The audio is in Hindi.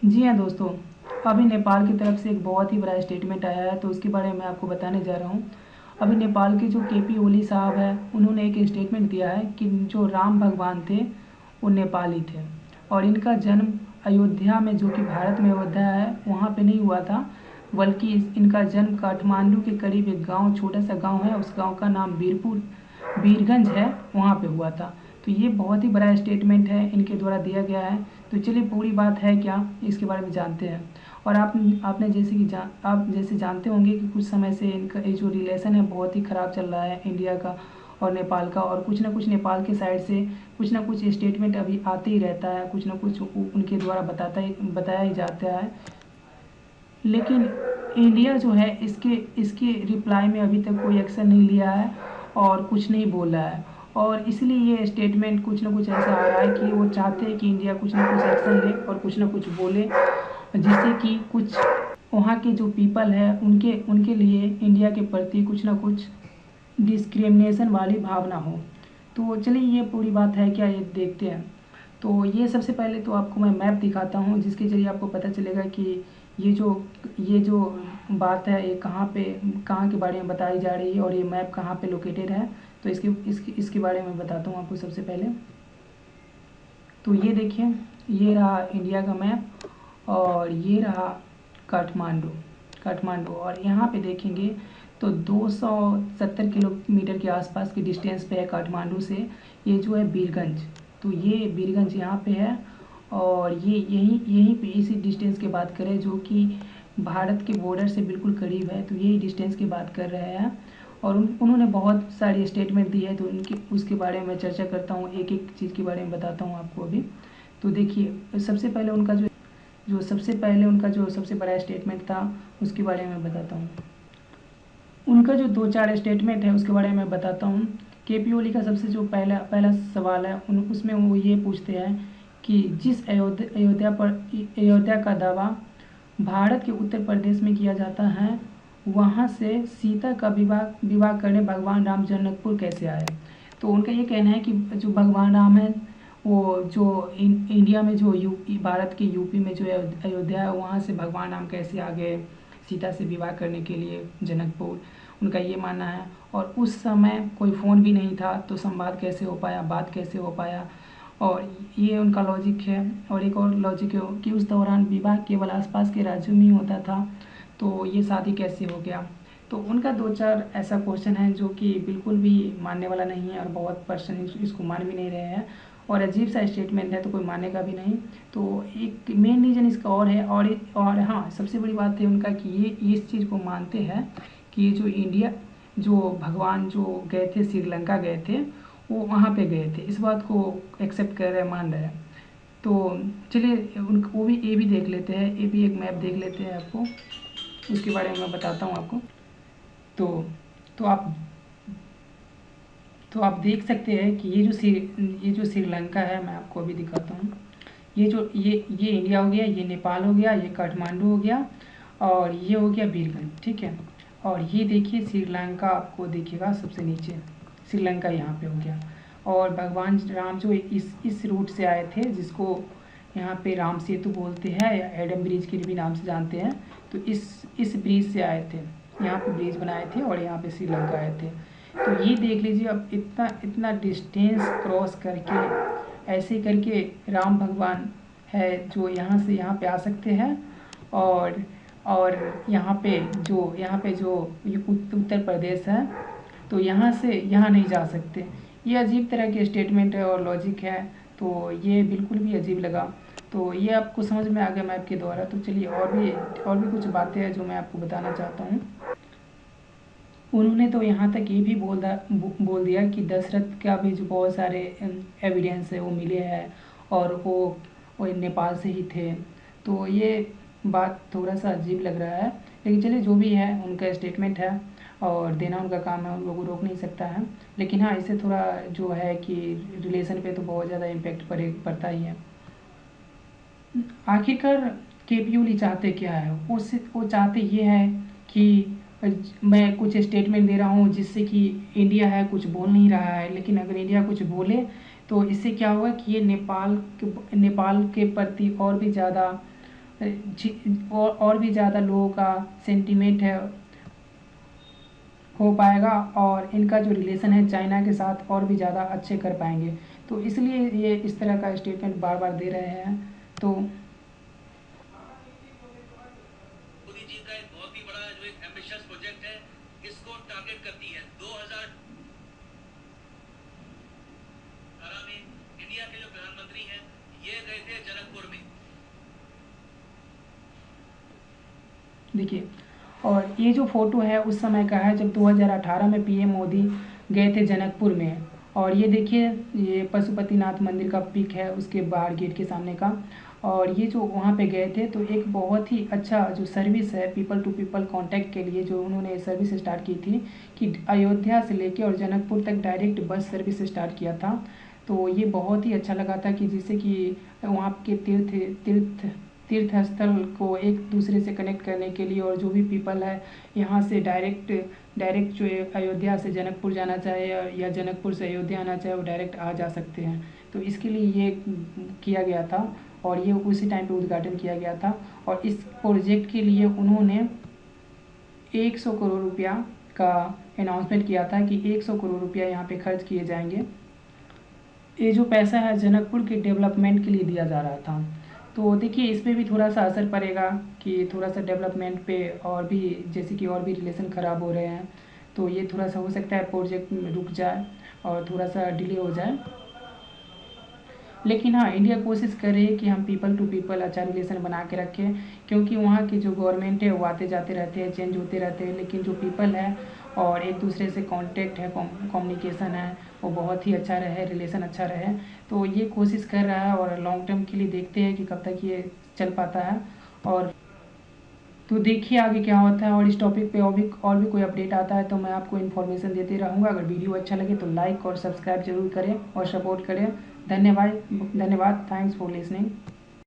जी हाँ दोस्तों, अभी नेपाल की तरफ से एक बहुत ही बड़ा स्टेटमेंट आया है, तो उसके बारे में आपको बताने जा रहा हूँ। अभी नेपाल के जो केपी ओली साहब हैं, उन्होंने एक स्टेटमेंट दिया है कि जो राम भगवान थे वो नेपाली थे, और इनका जन्म अयोध्या में, जो कि भारत में अयोध्या है, वहाँ पे नहीं हुआ था, बल्कि इनका जन्म काठमांडू के करीब एक गांव, छोटा सा गांव है, उस गांव का नाम बीरगंज है, वहाँ पे हुआ था। तो ये बहुत ही बड़ा स्टेटमेंट है, इनके द्वारा दिया गया है। तो चलिए पूरी बात है क्या, इसके बारे में जानते हैं। और आपने जैसे कि आप जैसे जानते होंगे कि कुछ समय से इनका ये जो रिलेशन है बहुत ही ख़राब चल रहा है, इंडिया का और नेपाल का। और कुछ ना कुछ नेपाल के साइड से कुछ ना कुछ स्टेटमेंट अभी आते ही रहता है, कुछ ना कुछ उनके द्वारा बताया ही जाता है। लेकिन इंडिया जो है इसके इसके रिप्लाई में अभी तक कोई एक्शन नहीं लिया है और कुछ नहीं बोला है। और इसलिए ये स्टेटमेंट कुछ ना कुछ ऐसा आ रहा है कि वो चाहते हैं कि इंडिया कुछ ना कुछ एक्शन ले और कुछ ना कुछ बोले, जिससे कि कुछ वहाँ के जो पीपल है उनके उनके लिए इंडिया के प्रति कुछ ना कुछ डिस्क्रिमिनेशन वाली भावना हो। तो चलिए ये पूरी बात है क्या, ये देखते हैं। तो ये सबसे पहले तो आपको मैं मैप दिखाता हूँ, जिसके ज़रिए आपको पता चलेगा कि ये जो ये जो बात है ये कहाँ के बारे में बताई जा रही है और ये मैप कहाँ पे लोकेटेड है। तो इसके बारे में बताता हूँ आपको सबसे पहले। तो ये देखिए, ये रहा इंडिया का मैप, और ये रहा काठमांडू काठमांडू और यहाँ पे देखेंगे तो 270 किलोमीटर के आसपास की डिस्टेंस पे है काठमांडू से। ये जो है बीरगंज, तो ये बीरगंज यहाँ पे है, और ये यहीं यहीं पे इसी डिस्टेंस की बात करें जो कि भारत के बॉर्डर से बिल्कुल करीब है, तो यही डिस्टेंस की बात कर रहे हैं। और उन्होंने बहुत सारी स्टेटमेंट दी है, तो उनकी उसके बारे में मैं चर्चा करता हूँ, एक एक चीज़ के बारे में बताता हूँ आपको अभी। तो देखिए, सबसे बड़ा स्टेटमेंट था, उसके बारे में बताता हूँ। उनका जो दो चार स्टेटमेंट है उसके बारे में बताता हूँ। केपी ओली का सबसे जो पहला पहला सवाल है उसमें वो ये पूछते हैं कि जिस अयोध्या का दावा भारत के उत्तर प्रदेश में किया जाता है, वहाँ से सीता का विवाह विवाह करने भगवान राम जनकपुर कैसे आए। तो उनका ये कहना है कि जो भगवान राम है वो जो इंडिया में जो यूपी, भारत के यूपी में जो अयोध्या है, वहाँ से भगवान राम कैसे आ गए सीता से विवाह करने के लिए जनकपुर, उनका ये मानना है। और उस समय कोई फ़ोन भी नहीं था, तो संवाद कैसे हो पाया, बात कैसे हो पाया, और ये उनका लॉजिक है। और एक और लॉजिक है कि उस दौरान विवाह केवल आसपास के राज्यों में ही होता था, तो ये शादी कैसे हो गया। तो उनका दो चार ऐसा क्वेश्चन है जो कि बिल्कुल भी मानने वाला नहीं है, और बहुत पर्सन इसको मान भी नहीं रहे हैं, और अजीब सा स्टेटमेंट है, तो कोई मानेगा भी नहीं। तो एक मेन रीज़न इसका और है, और हाँ, सबसे बड़ी बात है उनका कि ये इस चीज़ को मानते हैं कि ये जो इंडिया, जो भगवान जो गए थे श्रीलंका गए थे, वो वहाँ पे गए थे, इस बात को एक्सेप्ट कर रहे हैं, मान रहे हैं। तो चलिए उन वो भी ये भी देख लेते हैं, ये भी एक मैप देख लेते हैं आपको, उसके बारे में मैं बताता हूँ आपको। तो तो आप तो आप देख सकते हैं कि ये जो श्रीलंका है, मैं आपको अभी दिखाता हूँ। ये इंडिया हो गया, ये नेपाल हो गया, ये काठमांडू हो गया, और ये हो गया बीरगंज, ठीक है। और ये देखिए श्रीलंका आपको दिखेगा सबसे नीचे, श्रीलंका यहाँ पे हो गया। और भगवान राम जो इस रूट से आए थे, जिसको यहाँ पे राम सेतु बोलते हैं या एडम ब्रिज के भी नाम से जानते हैं, तो इस ब्रिज से आए थे, यहाँ पे ब्रिज बनाए थे और यहाँ पे श्रीलंका आए थे। तो ये देख लीजिए, अब इतना इतना डिस्टेंस क्रॉस करके ऐसे करके राम भगवान है जो यहाँ से यहाँ पे आ सकते हैं, और यहाँ पे जो उत्तर प्रदेश है, तो यहाँ से यहाँ नहीं जा सकते। ये अजीब तरह के स्टेटमेंट है और लॉजिक है, तो ये बिल्कुल भी अजीब लगा। तो ये आपको समझ में आ गया मैप के द्वारा। तो चलिए और भी कुछ बातें हैं जो मैं आपको बताना चाहता हूँ। उन्होंने तो यहाँ तक ये भी बोल दिया कि दशरथ का भी जो बहुत सारे एविडेंस है वो मिले हैं, और वो नेपाल से ही थे। तो ये बात थोड़ा सा अजीब लग रहा है, लेकिन चलिए जो भी है उनका स्टेटमेंट है, और देना उनका काम है, उन लोगों को रोक नहीं सकता है। लेकिन हाँ, इससे थोड़ा जो है कि रिलेशन पे तो बहुत ज़्यादा इम्पेक्ट पड़ता ही है। आखिरकार केपी ओली चाहते क्या है, वो चाहते ये है कि मैं कुछ स्टेटमेंट दे रहा हूँ जिससे कि इंडिया है कुछ बोल नहीं रहा है, लेकिन अगर इंडिया कुछ बोले तो इससे क्या होगा कि ये नेपाल के प्रति और भी ज़्यादा और भी ज़्यादा लोगों का सेंटीमेंट है हो पाएगा, और इनका जो रिलेशन है चाइना के साथ और भी ज़्यादा अच्छे कर पाएंगे। तो इसलिए ये इस तरह का स्टेटमेंट बार बार दे रहे हैं। तो मोदी जी का एक बहुत ही बड़ा जो एक एम्बिशियस प्रोजेक्ट है, इसको टारगेट करती है 2018 में। इंडिया के जो प्रधानमंत्री हैं, ये गए थे जनकपुर में। देखिए, और ये जो फ़ोटो है उस समय का है जब 2018 में पीएम मोदी गए थे जनकपुर में। और ये देखिए, ये पशुपतिनाथ मंदिर का पिक है उसके बाहर गेट के सामने का। और ये जो वहाँ पे गए थे तो एक बहुत ही अच्छा जो सर्विस है पीपल टू पीपल कांटेक्ट के लिए जो उन्होंने सर्विस स्टार्ट की थी कि अयोध्या से लेके और जनकपुर तक डायरेक्ट बस सर्विस स्टार्ट किया था। तो ये बहुत ही अच्छा लगा था कि जिससे कि वहाँ के तीर्थ तीर्थ स्थल को एक दूसरे से कनेक्ट करने के लिए, और जो भी पीपल है यहाँ से डायरेक्ट डायरेक्ट जो अयोध्या से जनकपुर जाना चाहे या जनकपुर से अयोध्या आना चाहे वो डायरेक्ट आ जा सकते हैं। तो इसके लिए ये किया गया था, और ये उसी टाइम पे उद्घाटन किया गया था। और इस प्रोजेक्ट के लिए उन्होंने 100 करोड़ रुपया का अनाउंसमेंट किया था कि 100 करोड़ रुपया यहाँ पे खर्च किए जाएंगे। ये जो पैसा है जनकपुर के डेवलपमेंट के लिए दिया जा रहा था। तो देखिए इस पे भी थोड़ा सा असर पड़ेगा कि थोड़ा सा डेवलपमेंट पे, और भी जैसे कि और भी रिलेशन ख़राब हो रहे हैं, तो ये थोड़ा सा हो सकता है प्रोजेक्ट रुक जाए और थोड़ा सा डिले हो जाए। लेकिन हाँ, इंडिया कोशिश कर रही है कि हम पीपल टू पीपल अच्छा रिलेशन बना के रखें, क्योंकि वहाँ की जो गवर्नमेंट है वो आते जाते रहते हैं, चेंज होते रहते हैं, लेकिन जो पीपल है और एक दूसरे से कांटेक्ट है, कम्युनिकेशन है, वो बहुत ही अच्छा रहे, रिलेशन अच्छा रहे। तो ये कोशिश कर रहा है, और लॉन्ग टर्म के लिए देखते हैं कि कब तक ये चल पाता है। और तो देखिए आगे क्या होता है, और इस टॉपिक पे और भी कोई अपडेट आता है तो मैं आपको इन्फॉर्मेशन देते रहूँगा। अगर वीडियो अच्छा लगे तो लाइक और सब्सक्राइब जरूर करें और सपोर्ट करें। धन्यवाद। Thanks for listening.